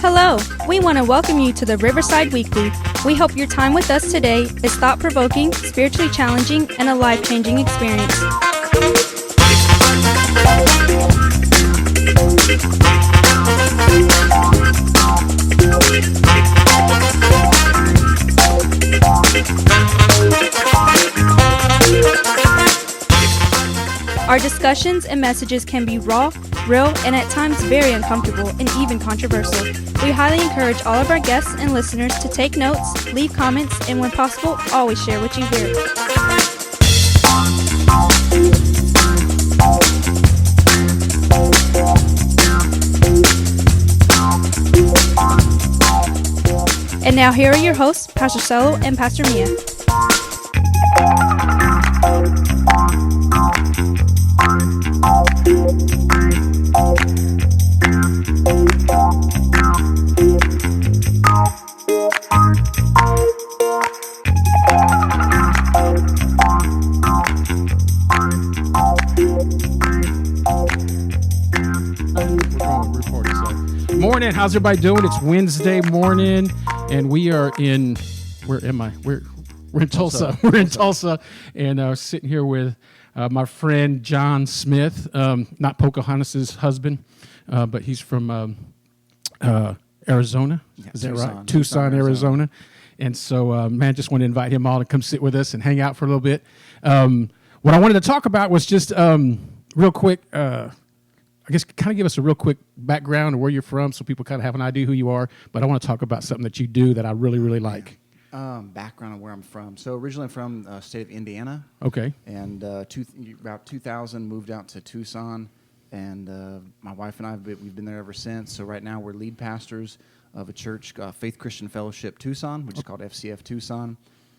Hello, we want to welcome you to the Riverside Weekly. We hope your time with us today is thought-provoking, spiritually challenging, and a life-changing experience. Our discussions and messages can be raw, real, and at times very uncomfortable and even controversial. We highly encourage all of our guests and listeners to take notes, leave comments, and when possible, always share what you hear. And now here are your hosts, Pastor Selo and Pastor Mia. Morning, how's everybody doing? It's Wednesday morning, and we are in. Where am I? We're in Tulsa. We're in Tulsa, and sitting here with my friend John Smith, not Pocahontas' husband, but he's from Arizona. Yeah, is that Tucson, right? Tucson, Arizona. And so, man, just want to invite him all to come sit with us and hang out for a little bit. What I wanted to talk about was just real quick. I guess kind of give us a real quick background of where you're from so people kind of have an idea who you are. But I want to talk about something that you do that I really, really like. Background of where I'm from. So originally I'm from the state of Indiana. Okay. And about 2000 moved out to Tucson. And my wife and I, we've been there ever since. So right now we're lead pastors of a church, Faith Christian Fellowship Tucson, which is called FCF Tucson.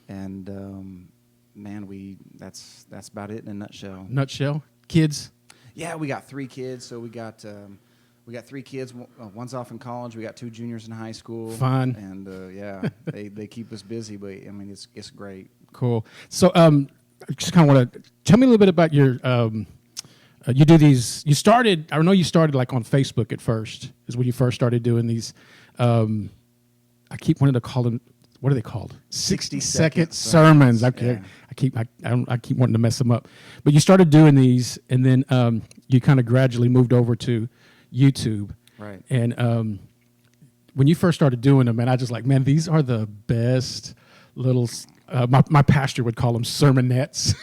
And man, that's about it in a nutshell. Nutshell? Kids? Yeah, we got 3 kids. So we got 3 kids. One's off in college. We got 2 juniors in high school. Fun. And yeah, they keep us busy. But I mean, it's great. Cool. So I just kind of want to tell me a little bit about your. You do these. You started. I know you started like on Facebook at first. Is when you first started doing these. I keep wanting to call them. What are they called? 60-second sermons. Okay. Yeah. I keep wanting to mess them up. But you started doing these, and then you kind of gradually moved over to YouTube. Right. And when you first started doing them, and I just like, man, these are the best little. My pastor would call them sermonettes,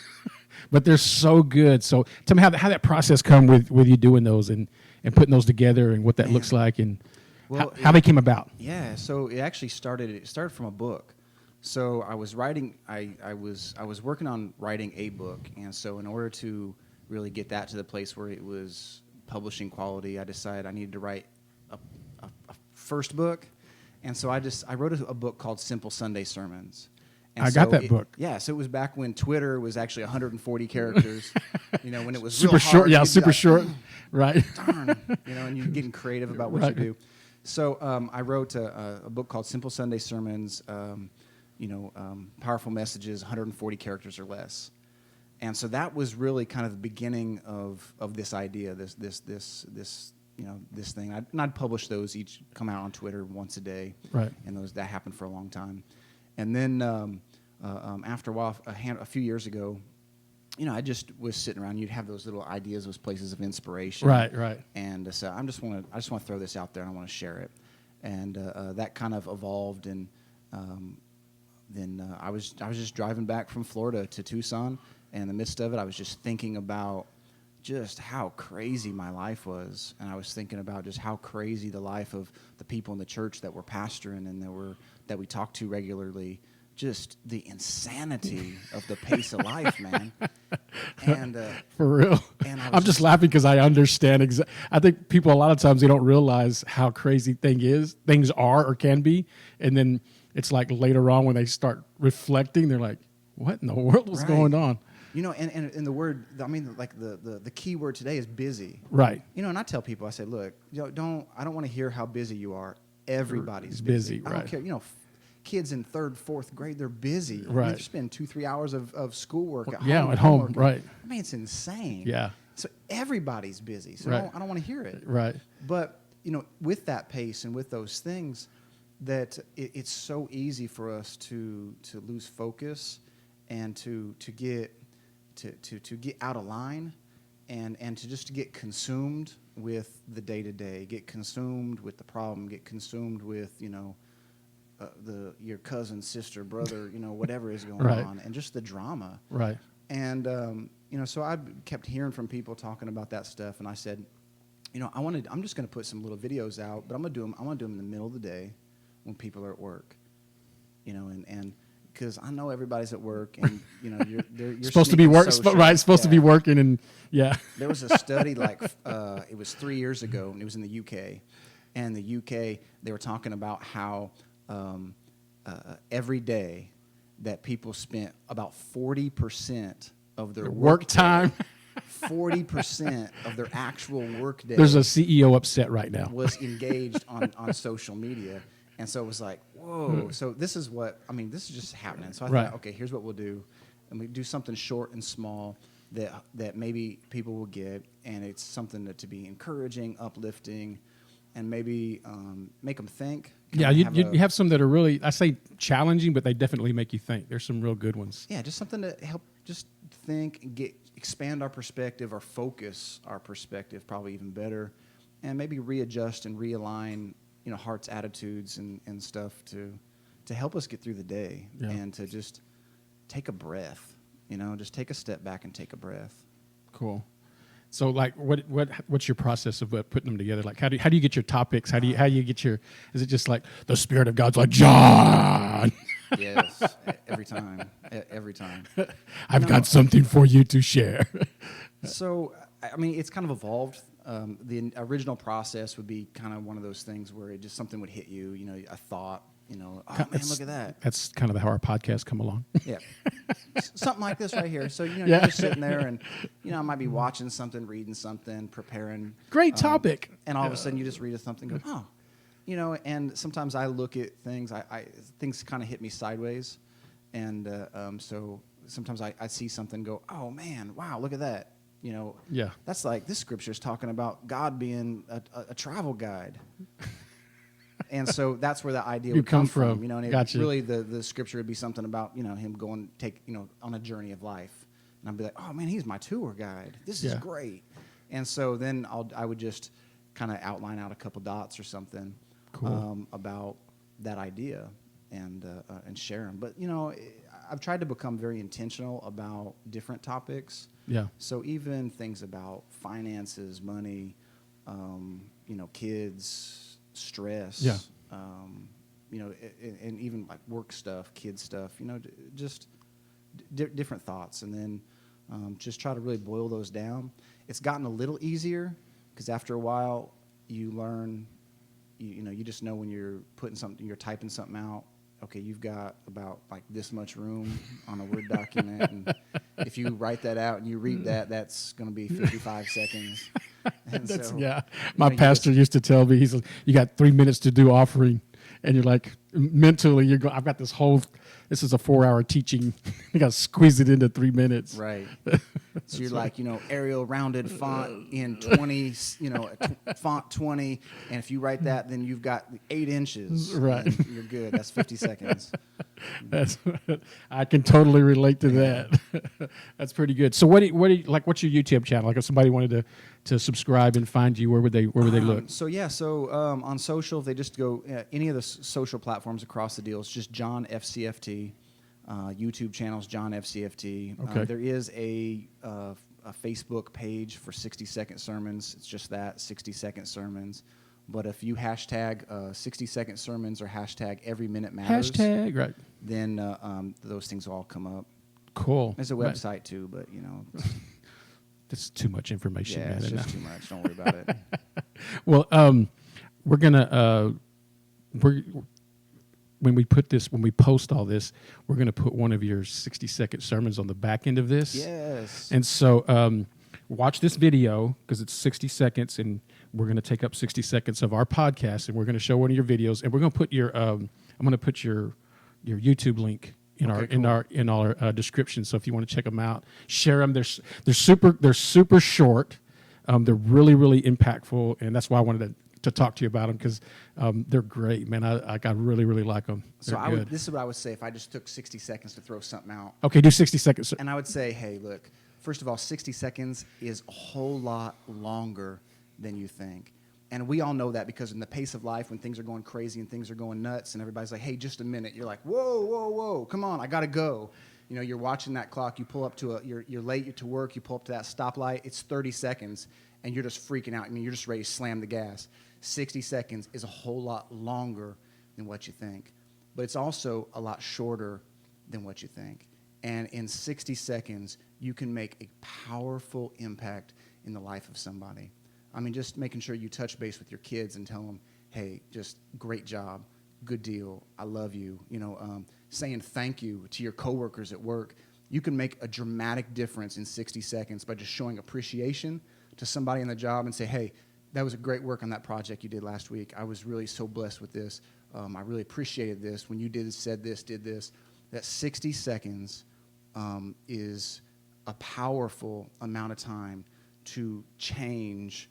but they're so good. So tell me how that process come with you doing those and putting those together and what that looks like and how they came about. Yeah. So it actually started from a book. So I was writing. I was working on writing a book, and so in order to really get that to the place where it was publishing quality, I decided I needed to write a first book, and so I wrote a book called Simple Sunday Sermons. And I got that book. Yeah, so it was back when Twitter was actually 140 characters. When it was super real short. hard, Yeah, super short. Right. Darn. And you're getting creative about what you do. So I wrote a book called Simple Sunday Sermons. Powerful messages, 140 characters or less. And so that was really kind of the beginning of this idea, this thing. I'd publish those, each come out on Twitter once a day. Right. And that happened for a long time. And then after a while, a few years ago, I just was sitting around. You'd have those little ideas, those places of inspiration. Right. And so I just want to throw this out there, and I want to share it. And that kind of evolved, and then I was just driving back from Florida to Tucson, and in the midst of it, I was just thinking about just how crazy my life was, and I was thinking about just how crazy the life of the people in the church that we're pastoring and that we talk to regularly. Just the insanity of the pace of life, man. And for real. And I'm just laughing because I understand. I think people a lot of times they don't realize how crazy things are or can be, and then it's like later on when they start reflecting, they're like, "What in the world was going on?" And the word, I mean, like the key word today is busy. Right. And I tell people, I say, look, I don't want to hear how busy you are. Everybody's busy. I don't care. Kids in 3rd, 4th grade, they're busy. Right. They spend 2-3 hours of schoolwork at home. Yeah, at home, right. I mean, it's insane. Yeah. So everybody's busy. So right. I don't want to hear it. Right. But with that pace and with those things, that it's so easy for us to lose focus and to get out of line and to get consumed with the day-to-day, get consumed with the problem, get consumed with your cousin, sister, brother, whatever is going right. on, and just the drama. Right. And so I kept hearing from people talking about that stuff, and I said, I'm just going to put some little videos out, but I'm going to do them in the middle of the day when people are at work, and because I know everybody's at work, and you're supposed to be right? Supposed to be working, and yeah. There was a study it was 3 years ago, and it was in the UK, and the UK they were talking about how every day that people spent about 40% of their work time. 40% of their actual work day. There's a CEO upset right now. Was engaged on social media. And so it was like, whoa. So this is just happening. So I thought, okay, here's what we'll do. And we do something short and small that maybe people will get. And it's something to be encouraging, uplifting, and maybe make them think. Yeah, you have some that are really, I say challenging, but they definitely make you think. There's some real good ones. Yeah, just something to help just think and expand our perspective, or focus our perspective probably even better, and maybe readjust and realign heart's attitudes and stuff to help us get through the day, and to just take a breath, just take a step back and take a breath. Cool. So, like, what's your process of putting them together? Like, how do you get your topics? How do you get your? Is it just like the Spirit of God's like, John? Yes, every time. I've got something for you to share. So, it's kind of evolved. The original process would be kind of one of those things where something would hit you, a thought, oh man, look at that. That's kind of how our podcasts come along. Yeah. Something like this right here. So, you're just sitting there and, I might be watching something, reading something, preparing. Great topic. And all of a sudden you just read something and go, oh. And sometimes I look at things, things kind of hit me sideways. And so sometimes I see something and go, oh man, wow, look at that. That's like, this scripture is talking about God being a travel guide. And so that's where the idea would come from. And gotcha. Really the scripture would be something about, him going on a journey of life. And I'd be like, oh man, he's my tour guide. This is great. And so then I would just kind of outline out a couple dots or something. Cool. About that idea and share them. But, I've tried to become very intentional about different topics. Yeah. So even things about finances, money, kids, stress, and even like work stuff, kid stuff, just different thoughts. And then just try to really boil those down. It's gotten a little easier because after a while you learn, you just know when you're you're typing something out. Okay, you've got about like this much room on a Word document, and if you write that out and you read that, that's going to be 55 seconds. And my pastor used to tell me, he's like, you got 3 minutes to do offering, and you're like, mentally, I've got this is a 4-hour teaching. You got to squeeze it into 3 minutes. Right. So you're like, Arial rounded font in 20, font 20. And if you write that, then you've got 8 inches. Right. You're good. That's 50 seconds. I can totally relate to that. That's pretty good. So what's your YouTube channel? Like if somebody wanted to subscribe and find you, where would they look? So on social, if they just go any of the social platforms across the deal, it's just John FCFT. YouTube channels, John FCFT. Okay. There is a Facebook page for 60-second sermons. It's just that, 60-second sermons. But if you hashtag 60-second sermons or hashtag every minute matters, right, then those things will all come up. Cool. There's a website too, but that's too much information. Yeah, man. it's just too much. Don't worry about it. Well, we're gonna when we post all this, we're gonna put one of your 60-second sermons on the back end of this. Yes. And so watch this video because it's 60 seconds, and we're gonna take up 60 seconds of our podcast, and we're gonna show one of your videos, and we're gonna put I'm gonna put your YouTube link in our description. So if you want to check them out, share them. They're super short. They're really, really impactful, and that's why I wanted to talk to you about them because they're great, man. I really, really like them. So this is what I would say if I just took 60 seconds to throw something out. Okay, do 60 seconds. And I would say, hey, look, first of all, 60 seconds is a whole lot longer than you think. And we all know that because in the pace of life, when things are going crazy and things are going nuts and everybody's like, hey, just a minute. You're like, whoa, come on, I got to go. You know, you're watching that clock. You pull up to you're late to work. You pull up to that stoplight. It's 30 seconds, and you're just freaking out. I mean, you're just ready to slam the gas. 60 seconds is a whole lot longer than what you think. But it's also a lot shorter than what you think. And in 60 seconds, you can make a powerful impact in the life of somebody. I mean, just making sure you touch base with your kids and tell them, hey, just great job, good deal, I love you. You know, saying thank you to your coworkers at work. You can make a dramatic difference in 60 seconds by just showing appreciation to somebody in the job and say, hey, that was a great work on that project you did last week. I was really so blessed with this. I really appreciated this. When you said this, did this. That 60 seconds is a powerful amount of time to change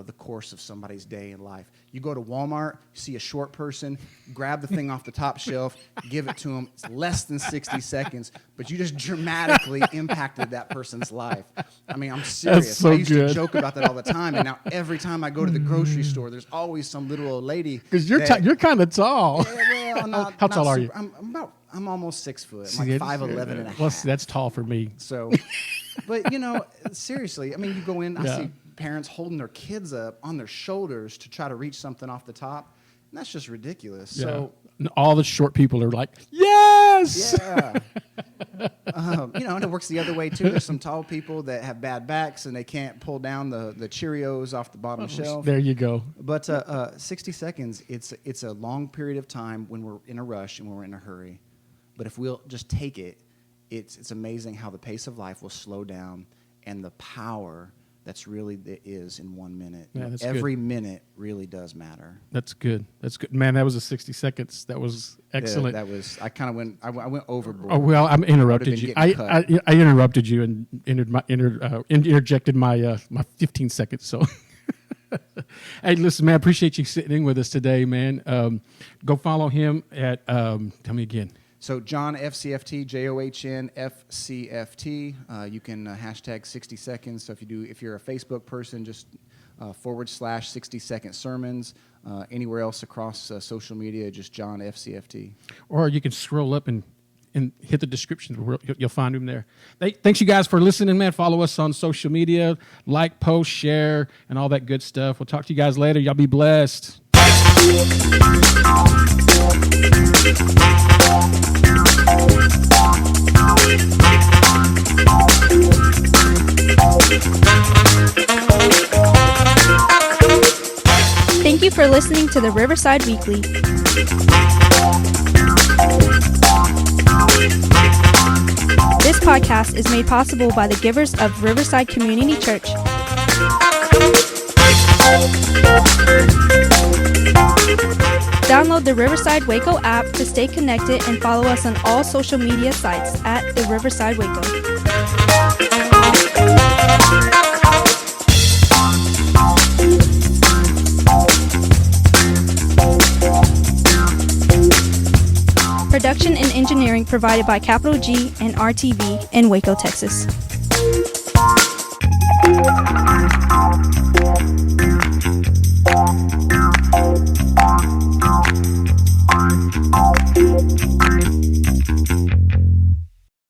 the course of somebody's day in life. You go to Walmart, see a short person, grab the thing off the top shelf, give it to them. It's less than 60 seconds, but you just dramatically impacted that person's life. I mean, I'm serious. That's so I used good. to joke about that all the time, and now every time I go to the grocery store, there's always some little old lady. Because you're kind of tall. Yeah, well, How tall are you? I'm almost 6 foot. See, I'm like 5'11" and a half. Well, that's tall for me. So, but you know, seriously, I mean, you go in, I see parents holding their kids up on their shoulders to try to reach something off the top, and that's just ridiculous. Yeah. So, and all the short people are like, yes! yeah. You know, and it works the other way, too. There's some tall people that have bad backs, and they can't pull down the Cheerios off the bottom shelf. There you go. But 60 seconds, it's a long period of time when we're in a rush and when we're in a hurry. But if we'll just take it, it's amazing how the pace of life will slow down and the power that's really is in 1 minute. Yeah, that's Every good. minute really does matter. That's good. That's good. Man, that was a 60 seconds. That was excellent. Yeah, I kind of I went overboard. Oh, well, I interrupted you. I I interrupted you and interjected my 15 seconds. So, hey, listen, man, I appreciate you sitting in with us today, man. Go follow him at, tell me again. So John FCFT, JOHN FCFT. You can hashtag 60 seconds. So if you're a Facebook person, just / 60 second sermons. Anywhere else across social media, just John FCFT. Or you can scroll up and hit the description. You'll find him there. Thanks, you guys, for listening, man. Follow us on social media. Like, post, share, and all that good stuff. We'll talk to you guys later. Y'all be blessed. Thank you for listening to the Riverside Weekly. This podcast is made possible by the givers of Riverside Community Church. Download the Riverside Waco app to stay connected and follow us on all social media sites at the Riverside Waco. Production and engineering provided by Capital G and RTV in Waco, Texas.